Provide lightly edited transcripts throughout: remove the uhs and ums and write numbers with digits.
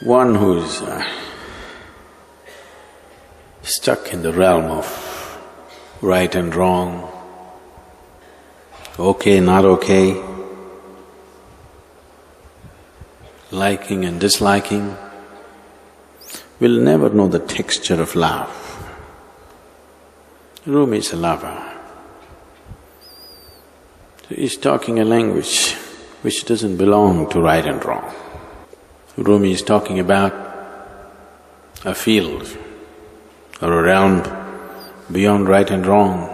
One who's stuck in the realm of right and wrong, okay, not okay, liking and disliking, will never know the texture of love. Rumi is a lover. So he's talking a language which doesn't belong to right and wrong. Rumi is talking about a field or a realm beyond right and wrong,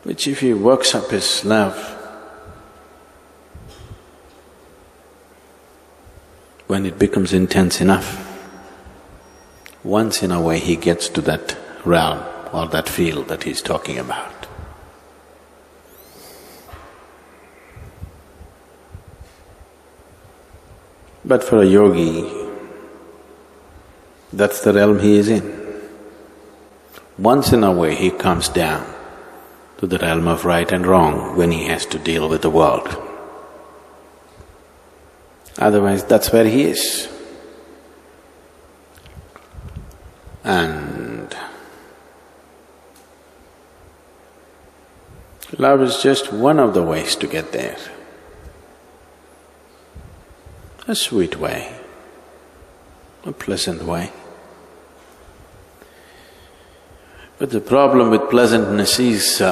which if he works up his love, when it becomes intense enough, once in a way he gets to that realm or that field that he's talking about. But for a yogi, that's the realm he is in. Once in a way he comes down to the realm of right and wrong when he has to deal with the world. Otherwise, that's where he is. And love is just one of the ways to get there. A sweet way, a pleasant way. But the problem with pleasantness is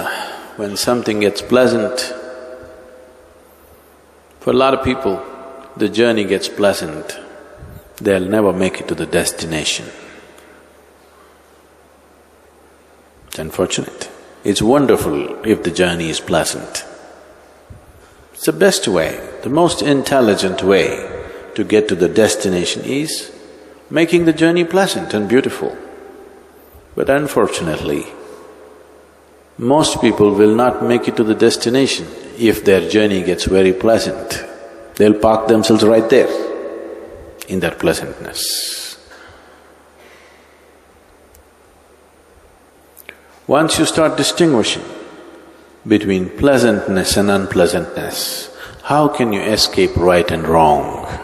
when something gets pleasant, for a lot of people, the journey gets pleasant, they'll never make it to the destination. It's unfortunate. It's wonderful if the journey is pleasant. It's the best way, the most intelligent way to get to the destination is making the journey pleasant and beautiful. But unfortunately, most people will not make it to the destination if their journey gets very pleasant. They'll park themselves right there in that pleasantness. Once you start distinguishing between pleasantness and unpleasantness, how can you escape right and wrong?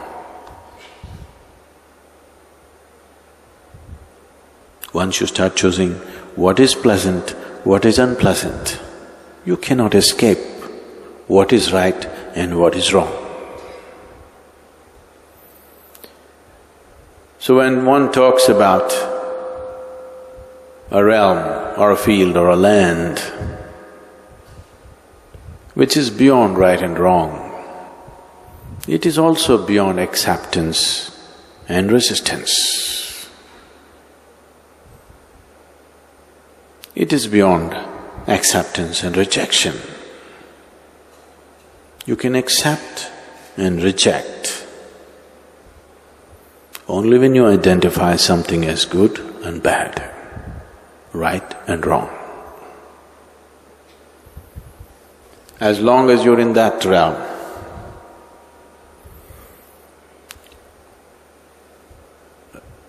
Once you start choosing what is pleasant, what is unpleasant, you cannot escape what is right and what is wrong. So when one talks about a realm or a field or a land which is beyond right and wrong, it is also beyond acceptance and resistance. It is beyond acceptance and rejection. You can accept and reject only when you identify something as good and bad, right and wrong. As long as you're in that realm,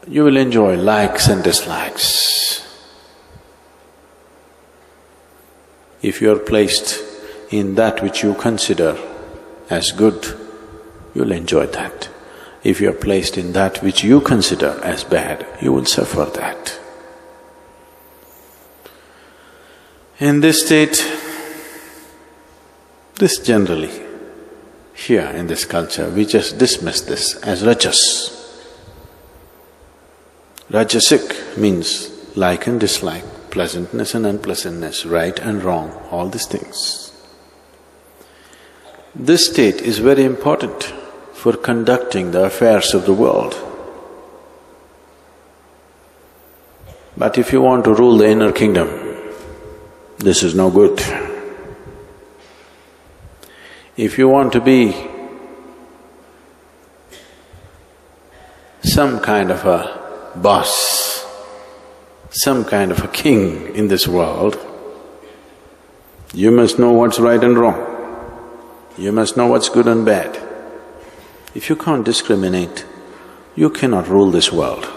you will enjoy likes and dislikes. If you are placed in that which you consider as good, you'll enjoy that. If you are placed in that which you consider as bad, you will suffer that. In this state, this generally, here in this culture, we just dismiss this as rajas. Rajasic means like and dislike, pleasantness and unpleasantness, right and wrong, all these things. This state is very important for conducting the affairs of the world. But if you want to rule the inner kingdom, this is no good. If you want to be some kind of a boss, some kind of a king in this world, you must know what's right and wrong. You must know what's good and bad. If you can't discriminate, you cannot rule this world.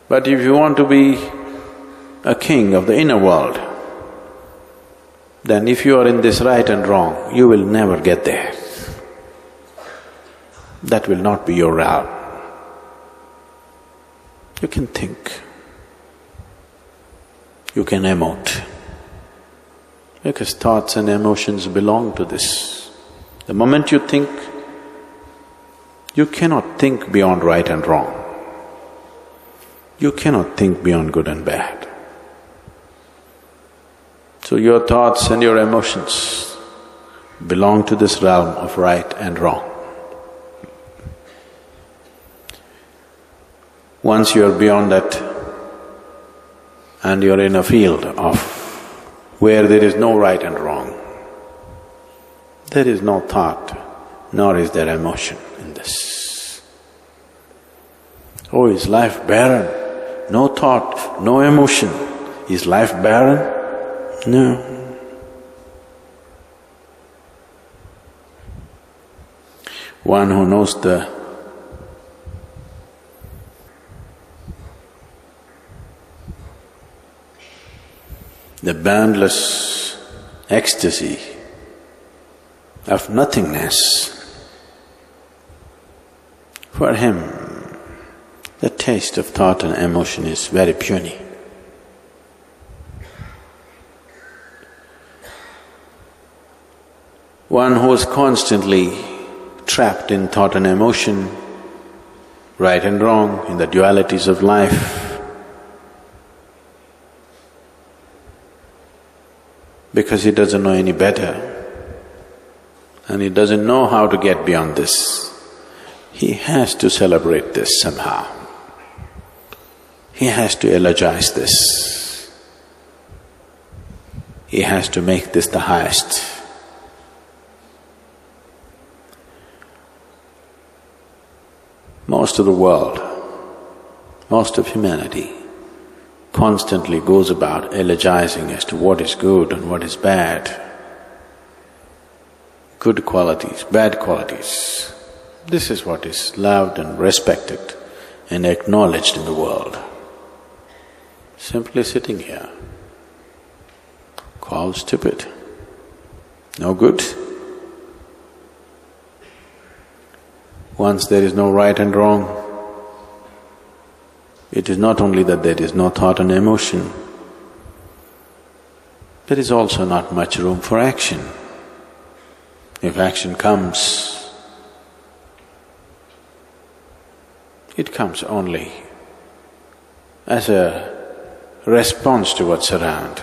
But if you want to be a king of the inner world, then if you are in this right and wrong, you will never get there. that will not be your realm. You can think, you can emote, because thoughts and emotions belong to this. The moment you think, you cannot think beyond right and wrong. You cannot think beyond good and bad. So your thoughts and your emotions belong to this realm of right and wrong. Once you are beyond that and you are in a field of where there is no right and wrong, there is no thought, nor is there emotion in this. Oh, is life barren? No thought, no emotion. Is life barren? No. One who knows the boundless ecstasy of nothingness, for him the taste of thought and emotion is very puny. One who is constantly trapped in thought and emotion, right and wrong, in the dualities of life, because he doesn't know any better and he doesn't know how to get beyond this, he has to celebrate this somehow. He has to eulogize this. He has to make this the highest. Most of the world, most of humanity constantly goes about eulogizing as to what is good and what is bad, good qualities, bad qualities. This is what is loved and respected and acknowledged in the world. Simply sitting here, called stupid, no good. Once there is no right and wrong, it is not only that there is no thought and emotion, there is also not much room for action. If action comes, it comes only as a response to what's around.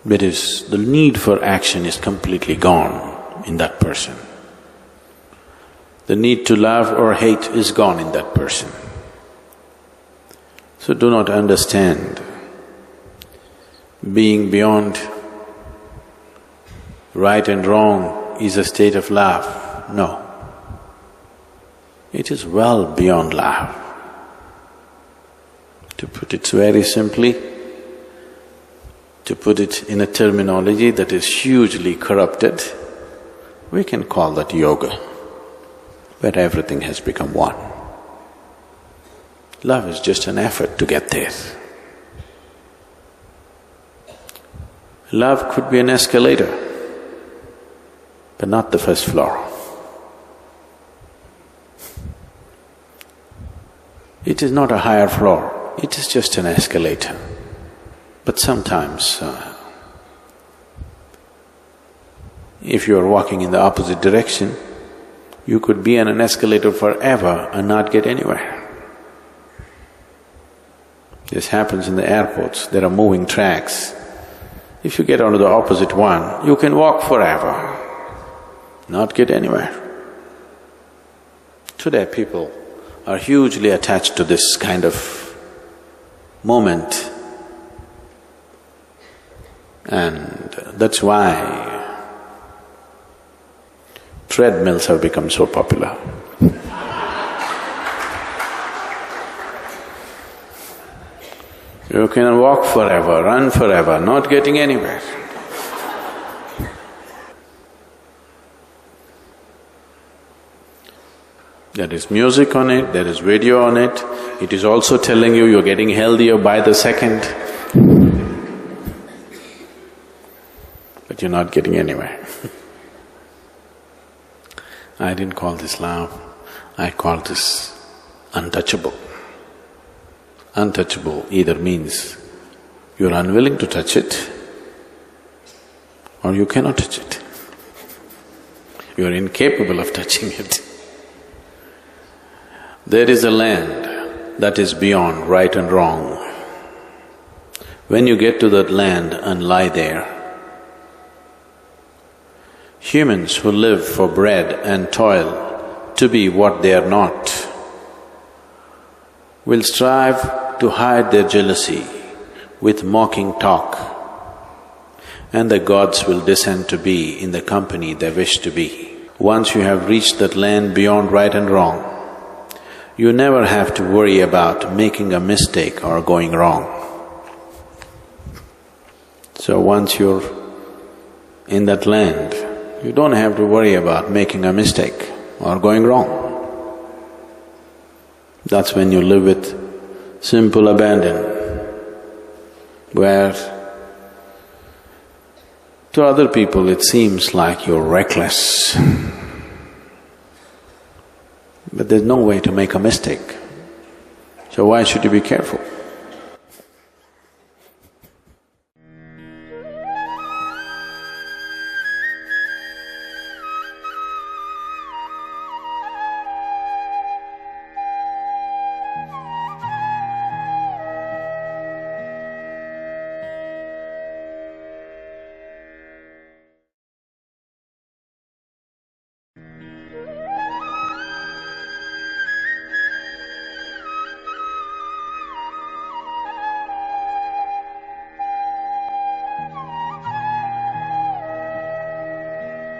Because the need for action is completely gone in that person. The need to love or hate is gone in that person. So do not understand being beyond right and wrong is a state of love. No. It is well beyond love. To put it very simply, to put it in a terminology that is hugely corrupted, we can call that yoga, where everything has become one. Love is just an effort to get there. Love could be an escalator, but not the first floor. It is not a higher floor, it is just an escalator. But sometimes, if you are walking in the opposite direction, you could be on an escalator forever and not get anywhere. This happens in the airports, there are moving tracks. If you get onto the opposite one, you can walk forever, not get anywhere. Today people are hugely attached to this kind of moment, and that's why treadmills have become so popular. You can walk forever, run forever, not getting anywhere. There is music on it, there is video on it, it is also telling you you're getting healthier by the second, but you're not getting anywhere. I didn't call this love, I call this untouchable. Untouchable either means you're unwilling to touch it or you cannot touch it. You're incapable of touching it. There is a land that is beyond right and wrong. When you get to that land and lie there, humans who live for bread and toil to be what they are not will strive to hide their jealousy with mocking talk, and the gods will descend to be in the company they wish to be. Once you have reached that land beyond right and wrong, you never have to worry about making a mistake or going wrong. So once you're in that land, you don't have to worry about making a mistake or going wrong. That's when you live with simple abandon, where to other people it seems like you're reckless. But there's no way to make a mistake. So why should you be careful?